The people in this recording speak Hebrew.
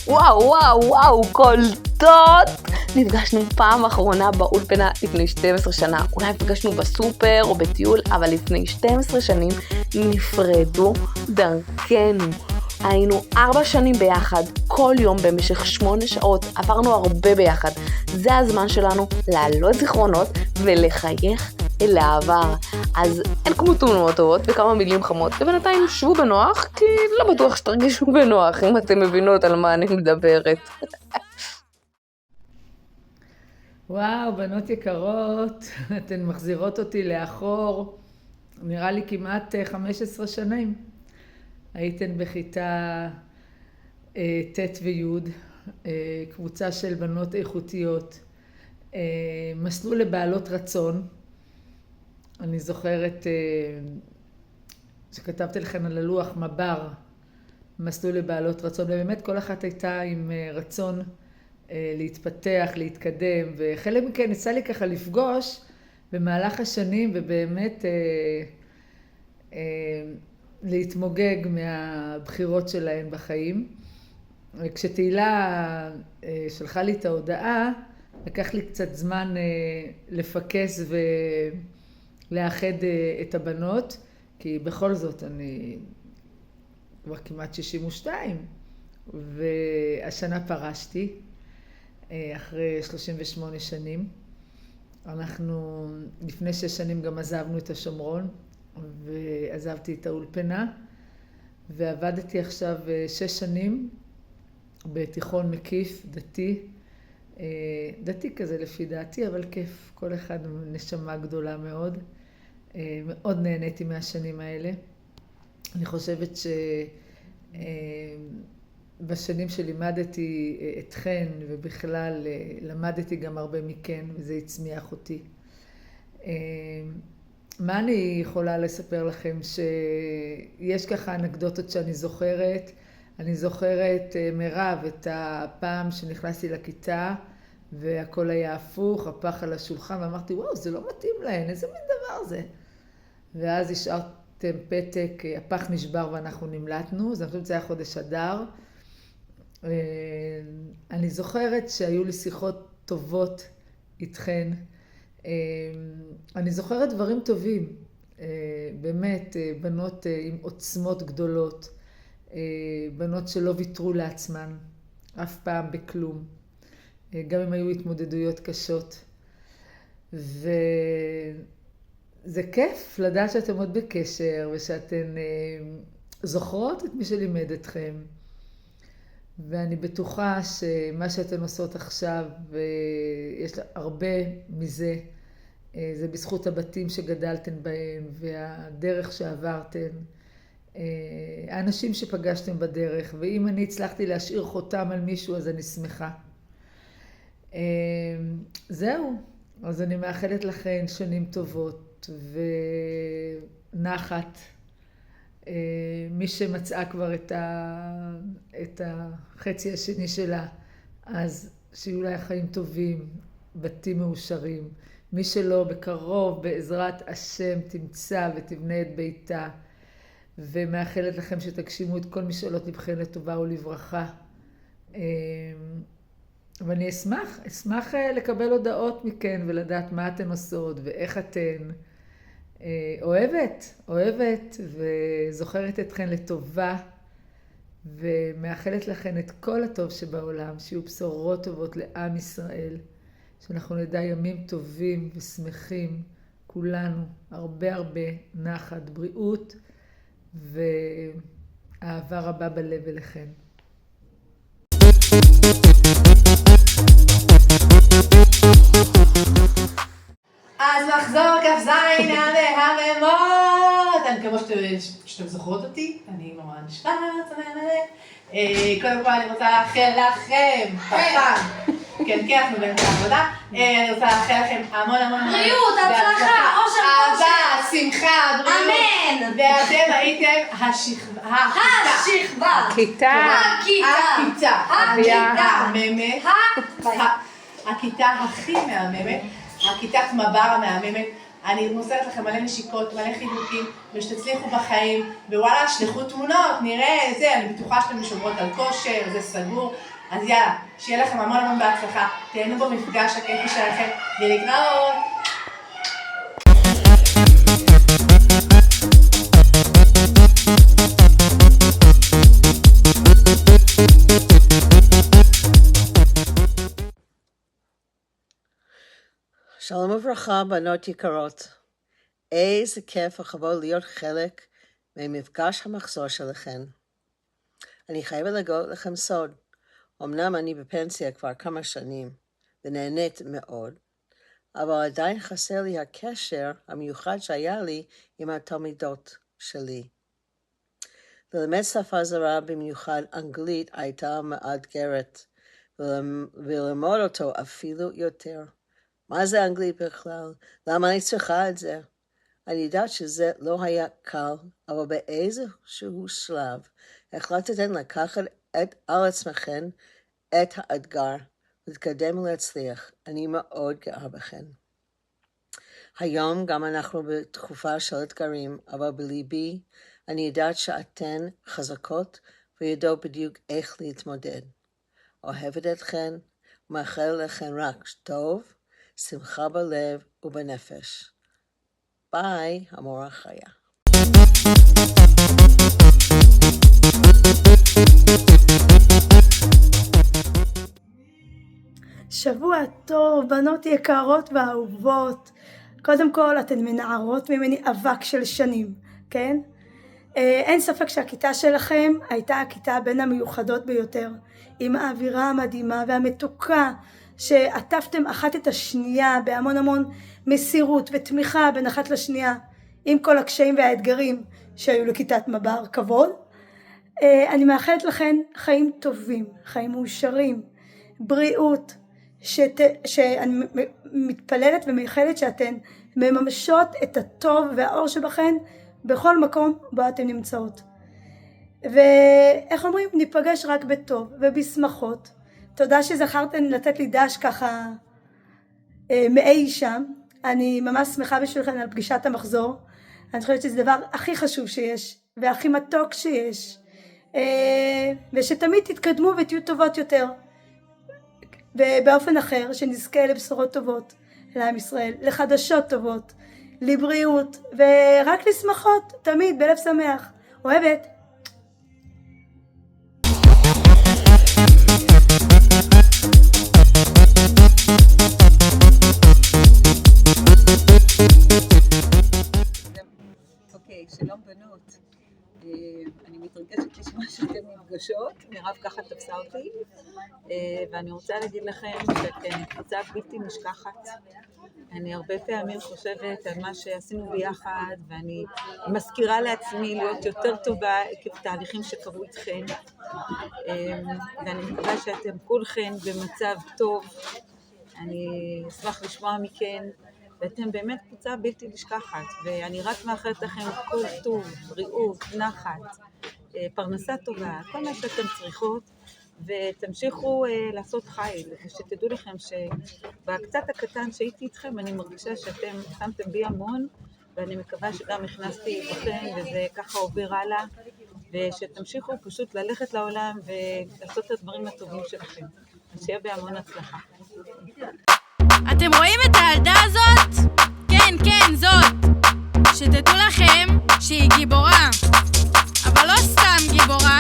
וואו, וואו, וואו, קולטות! נפגשנו פעם אחרונה באולפנה לפני 12 שנה. אולי נפגשנו בסופר או בטיול, אבל לפני 12 שנים נפרדו דרכנו. היינו 4 שנים ביחד, כל יום במשך 8 שעות, עברנו הרבה ביחד. זה הזמן שלנו להעלות זיכרונות ולחייך אל העבר. אז אין כמו תמונות טובות וכמה מילים חמות, ובינתיים שבו בנוח, כי לא בטוח שתרגישו בנוח אם אתם מבינות על מה אני מדברת. וואו, בנות יקרות, אתן מחזירות אותי לאחור, נראה לי כמעט 15 שנים. הייתן בכיתה ט' וי', קבוצה של בנות איכותיות, מסלול לבעלות רצון. אני זוכרת שכתבתי לכם על הלוח מבר, מסלול לבעלות רצון, ובאמת כל אחת הייתה עם רצון להתפתח, להתקדם, וחלק מכן יצא לי ככה לפגוש במהלך השנים, ובאמת להתמוגג מהבחירות שלהן בחיים. כשתהילה שלחה לי את ההודעה, לקח לי קצת זמן לפקס ולאחד את הבנות, כי בכל זאת אני כבר כמעט 62, והשנה פרשתי אחרי 38 שנים. אנחנו לפני 6 שנים גם עזבנו את השומרון, ועזבתי את האולפנה, ועבדתי עכשיו 6 שנים בתיכון מקיף, דתי כזה לפי דעתי, אבל כיף, כל אחד נשמה גדולה מאוד. מאוד נהניתי מהשנים האלה. אני חושבת שבשנים שלימדתי אתכן, ובכלל למדתי גם הרבה מכן, וזה הצמיח אותי. מה אני יכולה לספר לכם? שיש ככה אנקדוטות שאני זוכרת. אני זוכרת מירב את הפעם שנכנסתי לכיתה, והכל היה הפוך, הפח על השולחן, ואמרתי, וואו, זה לא מתאים להן, איזה מין דבר זה? ואז השארתם פתק, הפח נשבר ואנחנו נמלטנו, אז אני חושבת שזה היה חודש אדר. אני זוכרת שהיו לי שיחות טובות איתכן. אני זוכרת דברים טובים, באמת, בנות עם עוצמות גדולות, בנות שלא ויתרו לעצמן, אף פעם בכלום, גם אם היו התמודדויות קשות. וזה כיף לדעת שאתם עוד בקשר, ושאתן זוכרות את מי שלימד אתכם. ואני בטוחה שמה שאתן עושות עכשיו, ויש הרבה מזה, זה בזכות הבתים שגדלתן בהם, והדרך שעברתן, האנשים שפגשתם בדרך, ואם אני הצלחתי להשאיר חותם על מישהו, אז אני שמחה. זהו, אז אני מאחלת לכן שנים טובות ונחת. מי שמצאה כבר את החצי השני שלה, אז שיהיו לה חיים טובים, בתים מאושרים. מי שלא, בקרוב, בעזרת השם, תמצא ותבנה את ביתה. ומאחלת לכם שתגשימו את כל משאלות לבכן לטובה ולברכה. ואני אשמח לקבל הודעות מכן ולדעת מה אתן עושות ואיך אתן. אוהבת וזוכרת אתכן לטובה, ומאחלת לכן את כל הטוב שבעולם, שיהיו בשורות טובות לעם ישראל, שאנחנו נדע ימים טובים ושמחים, כולנו, הרבה נחת, בריאות ואהבה רבה בלב אליכן. אז מחזור כ"ז המהממות! כמו שאתם זוכרות אותי, אני ממש נשמעת, קודם כל אני רוצה לאחל לכם, כן, אנחנו באמצע העבודה, אני רוצה לאחל לכם המון בריאות, הצלחה, אושר, אהבה, שמחה, בריאות. אמן. ואתם הייתם הכיתה הכי מהממת, הכיתת מב"ר המהממת, אני מוסרת לכם מלא נשיקות, מלא חיבוקים, ושתצליחו בחיים, ווואלה, שלחו תמונות, נראה, אני בטוחה שאתם שומרות על כושר, זה סגור, אז יאללה, שיהיה לכם המון המון בהצלחה, תהנו במפגש הכיפי שלכם, ולהתראות! שלום וברכה, בנות יקרות. איזה כיף וכבוד להיות חלק ממפגש המחזור שלכם. אני חייבת לגלות לכם סוד. אמנם אני בפנסיה כבר כמה שנים ונהנית מאוד, אבל עדיין חסר לי הקשר המיוחד שהיה לי עם התלמידות שלי. ללמד שפה זרה, במיוחד אנגלית, הייתה מאתגרת, וללמוד אותו אפילו יותר. מה זה אנגלית בכלל? למה אני צריכה את זה? אני יודעת שזה לא היה קל, אבל באיזשהו שלב החלטתם לקחת על עצמכם את האתגר, להתקדם ולהצליח. אני מאוד גאה בכם. היום גם אנחנו בתקופה של אתגרים, אבל בליבי אני יודעת שאתן חזקות ויודעות בדיוק איך להתמודד. אוהבת אתכן ומאחלת לכן רק טוב, שמחה בלב ובנפש. ביי, המורה חיה. שבוע טוב, בנות יקרות ואהובות. קודם כל, אתן מנערות ממני אבק של שנים, כן? אין ספק שהכיתה שלכם הייתה הכיתה בין המיוחדות ביותר, עם האווירה המדהימה והמתוקה, שעטפתם אחת את השנייה בהמון המון מסירות ותמיכה בין אחת לשנייה, עם כל הקשיים והאתגרים שהיו לכיתת מב"ר כבוד. אני מאחלת לכם חיים טובים, חיים מאושרים, בריאות, שאני מתפללת ומייחלת שאתן מממשות את הטוב והאור שבכן בכל מקום בו אתן נמצאות. ואיך אומרים? ניפגש רק בטוב ובשמחות. תודה שזכרתן לתת לי דש ככה מאי שם. אני ממש שמחה בשבילכם על פגישת המחזור. אני חושבת שזה דבר הכי חשוב שיש והכי מתוק שיש, ושתמיד תתקדמו ותהיו טובות יותר ובאופן אחר, שנזכה לבשורות טובות לעם ישראל, לחדשות טובות, לבריאות ורק לשמחות תמיד בלב שמח. אוהבת. שלום בנות, אני מתרגשת לשמוע שאתן נפגשות, מירב ככה תפסה אותי, ואני רוצה להגיד לכם שאתן קבוצה בלתי נשכחת. אני הרבה פעמים חושבת על מה שעשינו ביחד, ואני מזכירה לעצמי להיות יותר טובה עקב תהליכים שקרו איתכן, ואני מקווה שאתם כולכן במצב טוב. אני אשמח לשמוע מכן, ואתם באמת קבוצה בלתי נשכחת, ואני רק מאחלת לכם כל טוב, בריאות, נחת, פרנסה טובה, כל מה שאתם צריכות, ותמשיכו לעשות חיל, ושתדעו לכם שבקצת הקטן שהייתי איתכם, אני מרגישה שאתם שמתם בי המון, ואני מקווה שגם הכנסתי בכם, וזה ככה עובר הלאה, ושתמשיכו פשוט ללכת לעולם ולעשות את הדברים הטובים שלכם. שיהיה בהמון הצלחה. אתם רואים את הילדה הזאת? כן, כן, זאת. שתדעו לכם שהיא גיבורה. אבל לא סתם גיבורה,